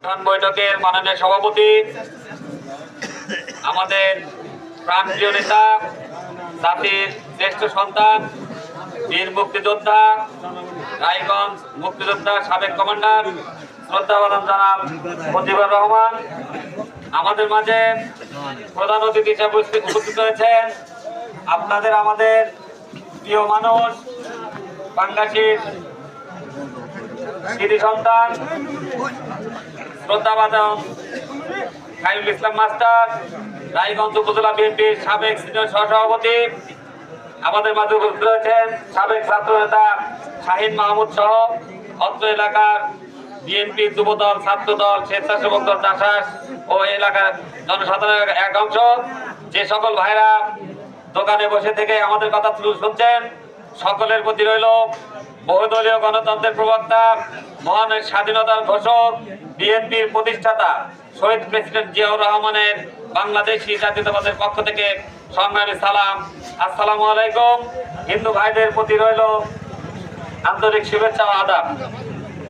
প্রধান বৈঠকের মাননীয় সভাপতি, আমাদের প্রাণপ্রিয় নেতা, জাতির শ্রেষ্ঠ সন্তান, বীর মুক্তিযোদ্ধা, রায়গঞ্জ মুক্তিযোদ্ধা সাবেক কমান্ডার শ্রদ্ধাবান জনাব মুজিবুর রহমান আমাদের মাঝে প্রধান অতিথি হিসেবে উপস্থিত হয়েছেন। আপনাদের আমাদের প্রিয় মানুষ, বাংলাদেশের কৃতি সন্তান শ্রদ্ধাবাদন খায়রুল ইসলাম মাস্টার, রায়গঞ্জ উপজেলা বিএনপির সাবেক সিনিয়র সহসভাপতি, আমাদের মাঝে উপস্থিত রয়েছেন সাবেক ছাত্র নেতা শাহিন মাহমুদ সহ অত্র এলাকার বিএনপি যুবদল, ছাত্রদল, স্বেচ্ছাসেবক দল, দাসাস ও এলাকার জনসাধারণের এক অংশ, যে সকল ভাইরা দোকানে বসে থেকে আমাদের কথা শুনছেন, সকলের প্রতি রইল বহুদলীয় গণতন্ত্রের প্রবক্তা, মহান স্বাধীনতার ঘোষক, বিএনপির প্রতিষ্ঠাতা শহীদ প্রেসিডেন্ট জিয়াউর রহমানের বাংলাদেশি জাতীয়তাবাদের পক্ষ থেকে সংগ্রামী সালাম। আসসালামু আলাইকুম। হিন্দু ভাইদের প্রতি রইল আন্তরিক শুভেচ্ছা ও আদাব।